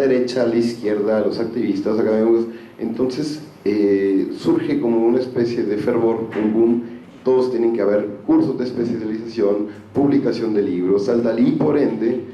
derecha, a la izquierda, a los activistas académicos. Entonces surge como una especie de fervor, un boom. Todos tienen que haber cursos de especialización, publicación de libros, y por ende,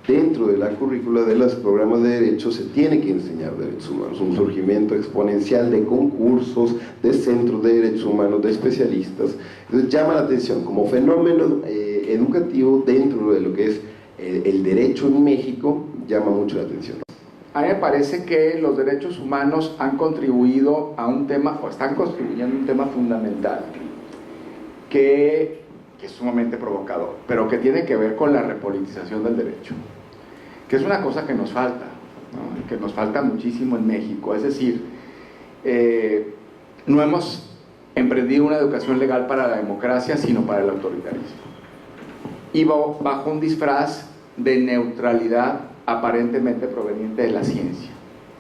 dentro de la currícula de los programas de derecho se tiene que enseñar derechos humanos, un surgimiento exponencial de concursos, de centros de derechos humanos, de especialistas. Entonces llama la atención como fenómeno educativo dentro de lo que es el derecho en México, llama mucho la atención. A mí me parece que los derechos humanos han contribuido a un tema, o están contribuyendo a un tema fundamental, que es sumamente provocador, pero que tiene que ver con la repolitización del derecho, que es una cosa que nos falta, ¿no? Que nos falta muchísimo en México. Es decir, no hemos emprendido una educación legal para la democracia, sino para el autoritarismo, y bajo un disfraz de neutralidad aparentemente proveniente de la ciencia,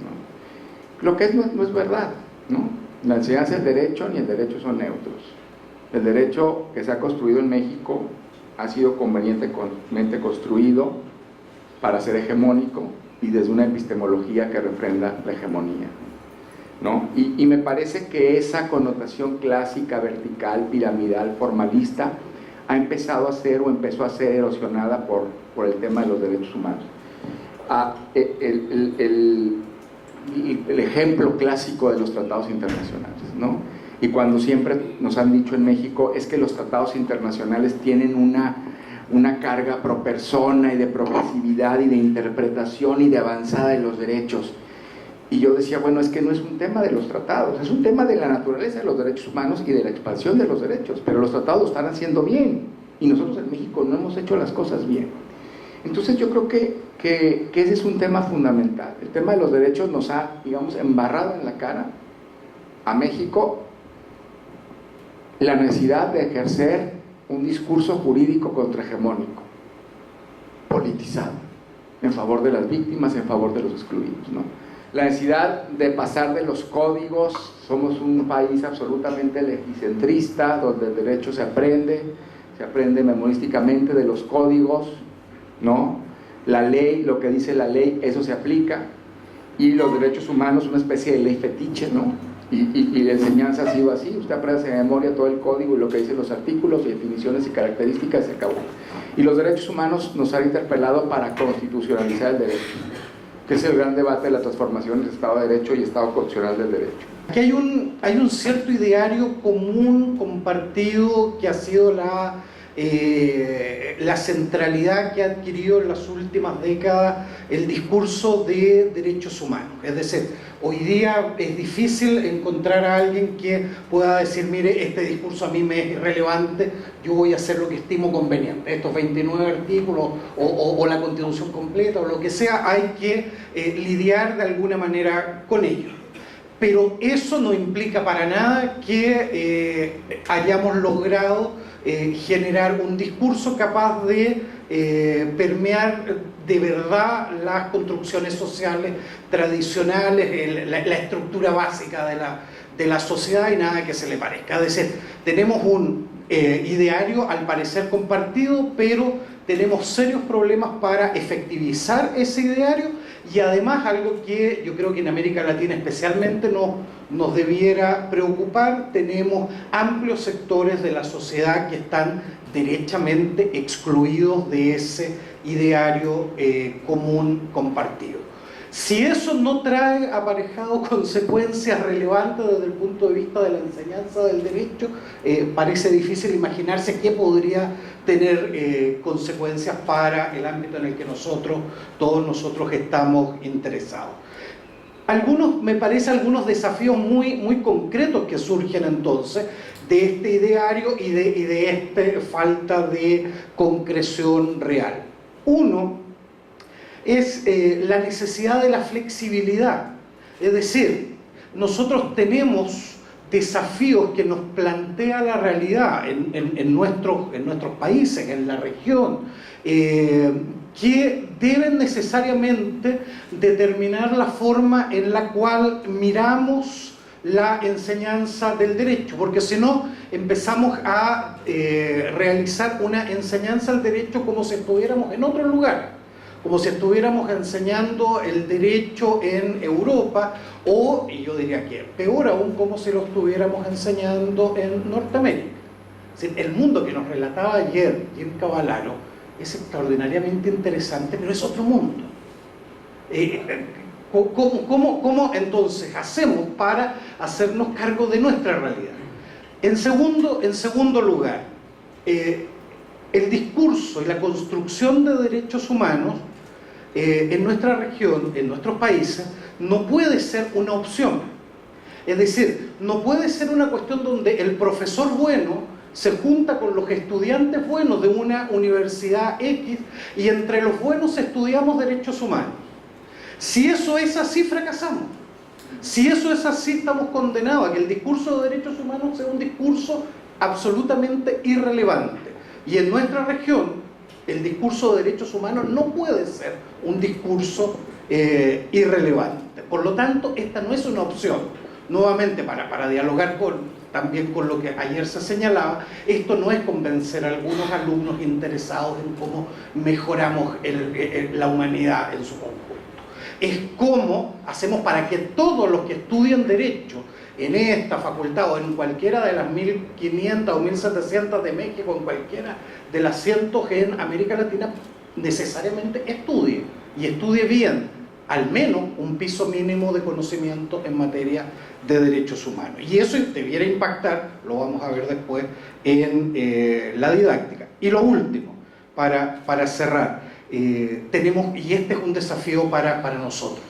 ¿no? Lo que no es verdad, ¿no? La enseñanza del derecho ni el derecho son neutros. El derecho que se ha construido en México ha sido convenientemente construido para ser hegemónico y desde una epistemología que refrenda la hegemonía, ¿no? Y me parece que esa connotación clásica, vertical, piramidal, formalista, ha empezado a ser o empezó a ser erosionada por el tema de los derechos humanos. El ejemplo clásico de los tratados internacionales, ¿no? Y cuando siempre nos han dicho en México es que los tratados internacionales tienen una carga pro persona y de progresividad y de interpretación y de avanzada de los derechos. Y yo decía, bueno, es que no es un tema de los tratados, es un tema de la naturaleza de los derechos humanos y de la expansión de los derechos, pero los tratados lo están haciendo bien y nosotros en México no hemos hecho las cosas bien. Entonces yo creo que ese es un tema fundamental. El tema de los derechos nos ha, digamos, embarrado en la cara a México la necesidad de ejercer un discurso jurídico contrahegemónico, politizado, en favor de las víctimas, en favor de los excluidos, ¿no? La necesidad de pasar de los códigos. Somos un país absolutamente legicentrista, donde el derecho se aprende memorísticamente de los códigos, ¿no? La ley, lo que dice la ley, eso se aplica, y los derechos humanos, una especie de ley fetiche, ¿no? Y la enseñanza ha sido así, usted aprende de memoria todo el código y lo que dicen los artículos y definiciones y características, se acabó. Y los derechos humanos nos han interpelado para constitucionalizar el derecho, que es el gran debate de la transformación del Estado de Derecho y Estado constitucional del derecho. Aquí hay un cierto ideario común, compartido, que ha sido la centralidad que ha adquirido en las últimas décadas el discurso de derechos humanos. Es decir, hoy día es difícil encontrar a alguien que pueda decir, mire, este discurso a mí me es irrelevante, yo voy a hacer lo que estimo conveniente. Estos 29 artículos o la Constitución completa o lo que sea, hay que lidiar de alguna manera con ellos. Pero eso no implica para nada que hayamos logrado generar un discurso capaz de permear de verdad las construcciones sociales tradicionales, la estructura básica de la sociedad, y nada que se le parezca. Es decir, tenemos un ideario al parecer compartido, pero tenemos serios problemas para efectivizar ese ideario, y además algo que yo creo que en América Latina especialmente nos debiera preocupar: tenemos amplios sectores de la sociedad que están derechamente excluidos de ese ideario común compartido. Si eso no trae aparejado consecuencias relevantes desde el punto de vista de la enseñanza del derecho, parece difícil imaginarse qué podría tener consecuencias para el ámbito en el que todos nosotros estamos interesados. Me parece algunos desafíos muy concretos que surgen entonces de este ideario y de esta falta de concreción real. Uno es la necesidad de la flexibilidad. Es decir, nosotros tenemos desafíos que nos plantea la realidad en nuestros países, en la región, que deben necesariamente determinar la forma en la cual miramos la enseñanza del derecho, porque si no empezamos a realizar una enseñanza del derecho como si estuviéramos en otro lugar, como si estuviéramos enseñando el derecho en Europa, o, y yo diría que peor aún, como si lo estuviéramos enseñando en Norteamérica. Es decir, el mundo que nos relataba ayer Jim Cavallaro es extraordinariamente interesante, pero es otro mundo. ¿Cómo entonces hacemos para hacernos cargo de nuestra realidad? En segundo lugar, el discurso y la construcción de derechos humanos en nuestra región, en nuestros países, no puede ser una opción. Es decir, no puede ser una cuestión donde el profesor bueno se junta con los estudiantes buenos de una universidad X y entre los buenos estudiamos derechos humanos. Si eso es así, fracasamos. Si eso es así, estamos condenados a que el discurso de derechos humanos sea un discurso absolutamente irrelevante. Y en nuestra región, el discurso de derechos humanos no puede ser un discurso irrelevante. Por lo tanto, esta no es una opción. Nuevamente, para dialogar también con lo que ayer se señalaba, esto no es convencer a algunos alumnos interesados en cómo mejoramos la humanidad en su conjunto. Es cómo hacemos para que todos los que estudian Derecho en esta facultad o en cualquiera de las 1.500 o 1.700 de México, en cualquiera de las cientos en América Latina, necesariamente estudie, y estudie bien, al menos un piso mínimo de conocimiento en materia de derechos humanos. Y eso debiera impactar, lo vamos a ver después, en la didáctica. Y lo último, para cerrar, tenemos, y este es un desafío para nosotros,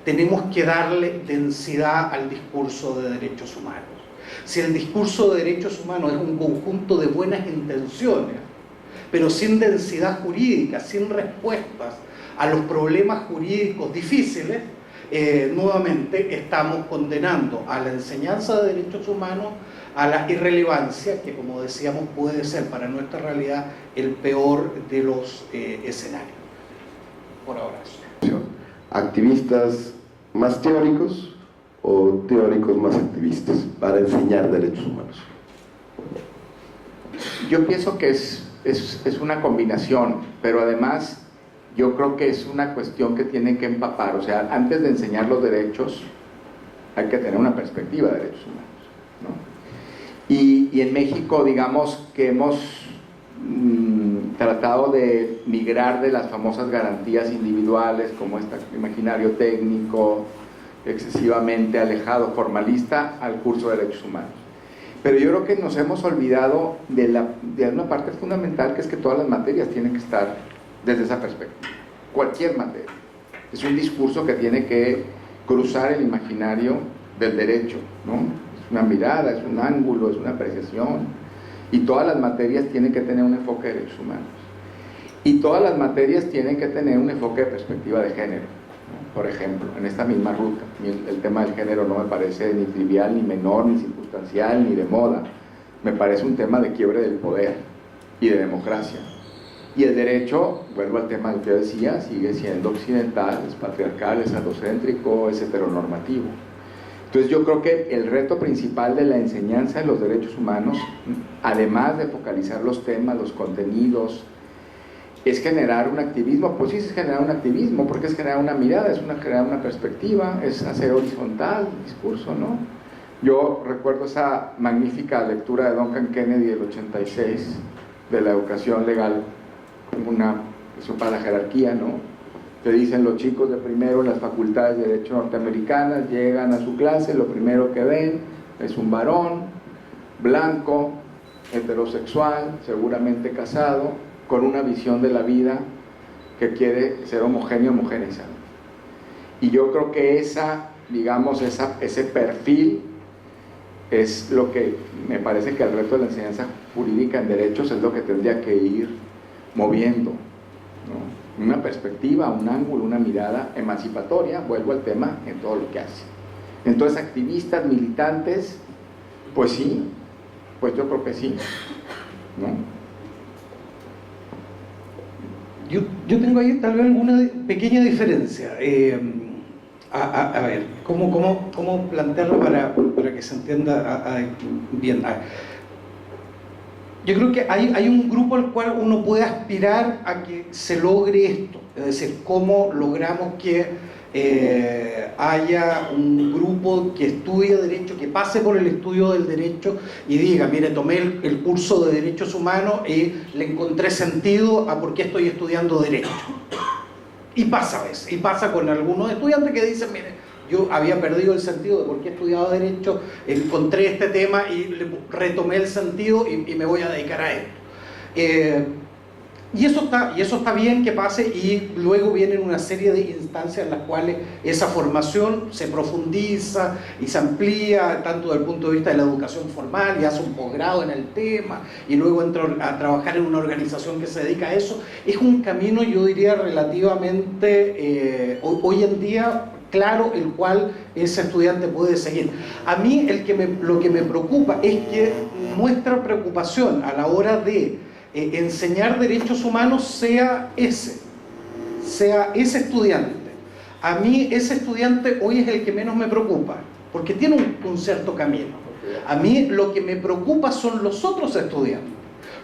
tenemos que darle densidad al discurso de derechos humanos. Si el discurso de derechos humanos es un conjunto de buenas intenciones, pero sin densidad jurídica, sin respuestas a los problemas jurídicos difíciles, nuevamente estamos condenando a la enseñanza de derechos humanos a la irrelevancia, que como decíamos puede ser para nuestra realidad el peor de los escenarios. Por ahora. ¿Activistas más teóricos o teóricos más activistas para enseñar derechos humanos? Yo pienso que es una combinación, pero además yo creo que es una cuestión que tienen que empapar. O sea, antes de enseñar los derechos hay que tener una perspectiva de derechos humanos, ¿no? Y en México, digamos que hemos tratado de migrar de las famosas garantías individuales, como este imaginario técnico, excesivamente alejado, formalista, al curso de derechos humanos. Pero yo creo que nos hemos olvidado de una parte fundamental, que es que todas las materias tienen que estar desde esa perspectiva. Cualquier materia. Es un discurso que tiene que cruzar el imaginario del derecho, ¿no? Es una mirada, es un ángulo, es una apreciación. Y todas las materias tienen que tener un enfoque de derechos humanos. Y todas las materias tienen que tener un enfoque de perspectiva de género, ¿no? Por ejemplo, en esta misma ruta, el tema del género no me parece ni trivial, ni menor, ni circunstancial, ni de moda. Me parece un tema de quiebre del poder y de democracia. Y el derecho, vuelvo al tema que yo decía, sigue siendo occidental, es patriarcal, es androcéntrico, es heteronormativo. Entonces yo creo que el reto principal de la enseñanza de los derechos humanos, además de focalizar los temas, los contenidos, es generar un activismo. Pues sí, es generar un activismo, porque es generar una mirada, es generar una perspectiva, es hacer horizontal el discurso, ¿no? Yo recuerdo esa magnífica lectura de Duncan Kennedy del 86, de la educación legal, como una cuestión para la jerarquía, ¿no? Te dicen los chicos de primero en las facultades de Derecho norteamericanas, llegan a su clase, lo primero que ven es un varón, blanco, heterosexual, seguramente casado, con una visión de la vida que quiere ser homogéneo, homogeneizado. Y yo creo que ese perfil es lo que me parece que el reto de la enseñanza jurídica en derechos es lo que tendría que ir moviendo, ¿no? Una perspectiva, un ángulo, una mirada emancipatoria, vuelvo al tema, en todo lo que hace. Entonces, activistas, militantes, pues sí, pues yo creo que sí, ¿no? Yo tengo ahí tal vez alguna pequeña diferencia. A ver, ¿cómo plantearlo para que se entienda bien? Yo creo que hay un grupo al cual uno puede aspirar a que se logre esto. Es decir, cómo logramos que haya un grupo que estudie derecho, que pase por el estudio del derecho y diga, mire, tomé el curso de derechos humanos y le encontré sentido a por qué estoy estudiando derecho. Y pasa a veces, y pasa con algunos estudiantes que dicen, mire, yo había perdido el sentido de por qué he estudiado derecho, encontré este tema y retomé el sentido y me voy a dedicar a esto. Y eso está bien que pase, y luego vienen una serie de instancias en las cuales esa formación se profundiza y se amplía, tanto desde el punto de vista de la educación formal, y hace un posgrado en el tema, y luego entra a trabajar en una organización que se dedica a eso. Es un camino, yo diría, relativamente, hoy en día, claro, el cual ese estudiante puede seguir. A mí lo que me preocupa es que nuestra preocupación a la hora de enseñar derechos humanos sea ese estudiante. A mí ese estudiante hoy es el que menos me preocupa, porque tiene un cierto camino. A mí lo que me preocupa son los otros estudiantes,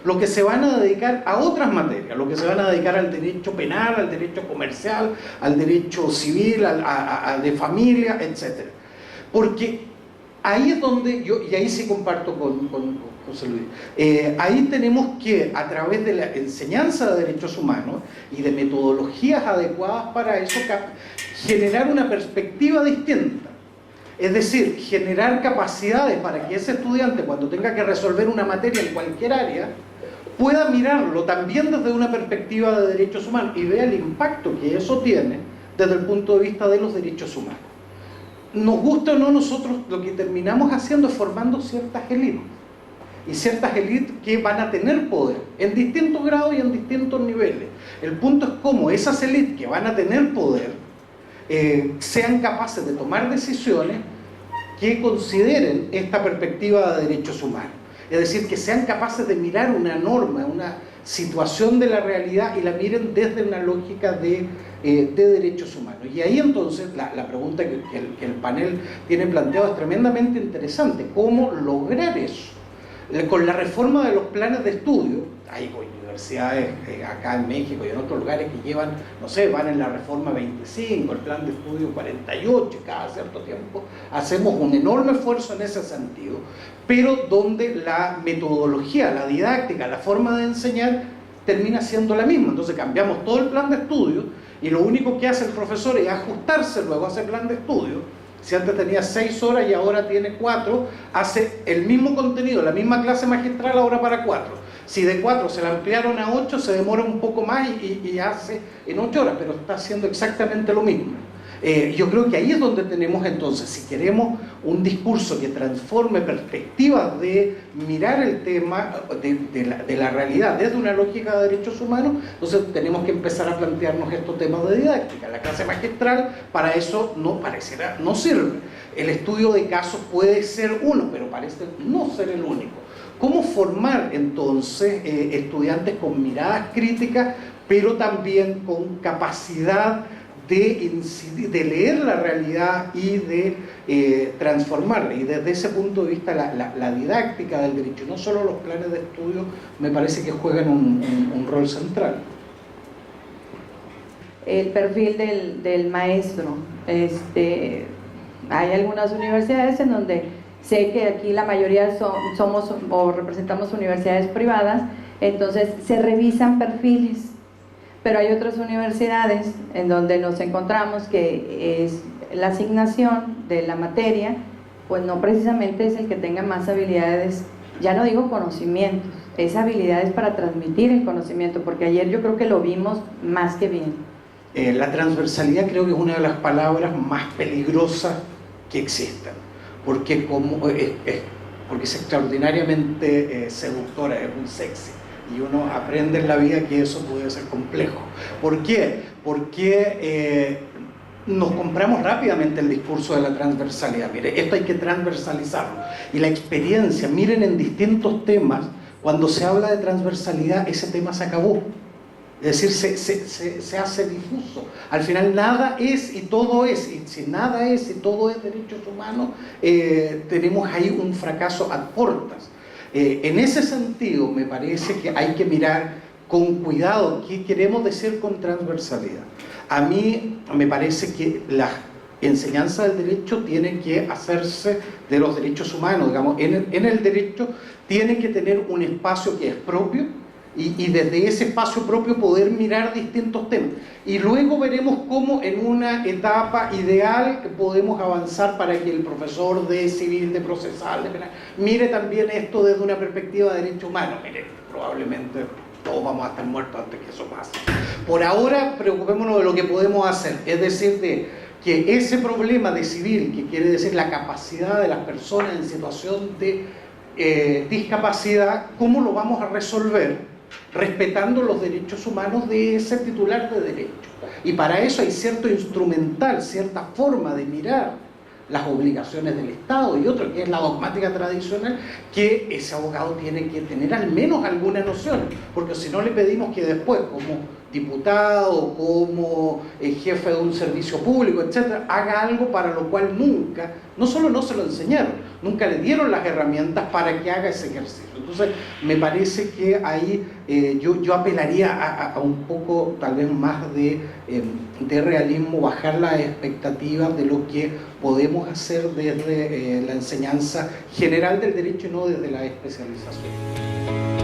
los que se van a dedicar a otras materias, los que se van a dedicar al derecho penal, al derecho comercial, al derecho civil, de familia, etc. Porque ahí es donde yo, y ahí sí comparto con José Luis, ahí tenemos que, a través de la enseñanza de derechos humanos y de metodologías adecuadas para eso, generar una perspectiva distinta. Es decir, generar capacidades para que ese estudiante, cuando tenga que resolver una materia en cualquier área, pueda mirarlo también desde una perspectiva de derechos humanos y vea el impacto que eso tiene desde el punto de vista de los derechos humanos. Nos gusta o no, nosotros lo que terminamos haciendo es formando ciertas élites, y ciertas élites que van a tener poder en distintos grados y en distintos niveles. El punto es cómo esas élites que van a tener poder sean capaces de tomar decisiones que consideren esta perspectiva de derechos humanos. Es decir, que sean capaces de mirar una norma, una situación de la realidad, y la miren desde una lógica de derechos humanos. Y ahí entonces la pregunta que el panel tiene planteado es tremendamente interesante. ¿Cómo lograr eso? Con la reforma de los planes de estudio, hay universidades acá en México y en otros lugares que llevan, no sé, van en la reforma 25, el plan de estudio 48, cada cierto tiempo hacemos un enorme esfuerzo en ese sentido, pero donde la metodología, la didáctica, la forma de enseñar termina siendo la misma. Entonces cambiamos todo el plan de estudio y lo único que hace el profesor es ajustarse luego a ese plan de estudio. Si antes tenía 6 horas y ahora tiene 4, hace el mismo contenido, la misma clase magistral ahora para 4. Si de 4 se la ampliaron a 8, se demora un poco más y hace en 8 horas, pero está haciendo exactamente lo mismo. Yo creo que ahí es donde tenemos entonces, si queremos un discurso que transforme perspectivas de mirar el tema de la realidad desde una lógica de derechos humanos, entonces tenemos que empezar a plantearnos estos temas de didáctica. La clase magistral para eso no sirve. El estudio de casos puede ser uno, pero parece no ser el único. ¿Cómo formar entonces estudiantes con miradas críticas, pero también con capacidad de leer la realidad y de transformarla? Y desde ese punto de vista la didáctica del derecho, no solo los planes de estudio, me parece que juegan un rol central. El perfil del maestro, hay algunas universidades en donde sé que aquí la mayoría somos o representamos universidades privadas, entonces se revisan perfiles. Pero hay otras universidades en donde nos encontramos que la asignación de la materia, pues no precisamente es el que tenga más habilidades, ya no digo conocimientos, es habilidades para transmitir el conocimiento, porque ayer yo creo que lo vimos más que bien. La transversalidad creo que es una de las palabras más peligrosas que existen, porque es extraordinariamente seductora, es muy sexy. Y uno aprende en la vida que eso puede ser complejo. ¿Por qué? Porque nos compramos rápidamente el discurso de la transversalidad. Mire, esto hay que transversalizarlo. Y la experiencia, miren, en distintos temas, cuando se habla de transversalidad, ese tema se acabó. Es decir, se hace difuso. Al final nada es y todo es. Y si nada es y todo es derechos humanos, tenemos ahí un fracaso ad portas. En ese sentido, me parece que hay que mirar con cuidado qué queremos decir con transversalidad. A mí me parece que la enseñanza del derecho tiene que hacerse de los derechos humanos, digamos, en el derecho tiene que tener un espacio que es propio y desde ese espacio propio poder mirar distintos temas. Y luego veremos cómo en una etapa ideal podemos avanzar para que el profesor de civil, de procesal, de penal, mire también esto desde una perspectiva de derechos humanos. Mire, probablemente todos vamos a estar muertos antes que eso pase. Por ahora, preocupémonos de lo que podemos hacer, es decir, de que ese problema de civil, que quiere decir la capacidad de las personas en situación de discapacidad, ¿cómo lo vamos a resolver? Respetando los derechos humanos de ese titular de derecho. Y para eso hay cierto instrumental, cierta forma de mirar las obligaciones del Estado y otro que es la dogmática tradicional, que ese abogado tiene que tener al menos alguna noción, porque si no le pedimos que después, como diputado, como jefe de un servicio público, etcétera, haga algo para lo cual nunca, no solo no se lo enseñaron, nunca le dieron las herramientas para que haga ese ejercicio. Entonces, me parece que ahí yo apelaría a un poco, tal vez más de realismo, bajar las expectativas de lo que podemos hacer desde la enseñanza general del derecho y no desde la especialización.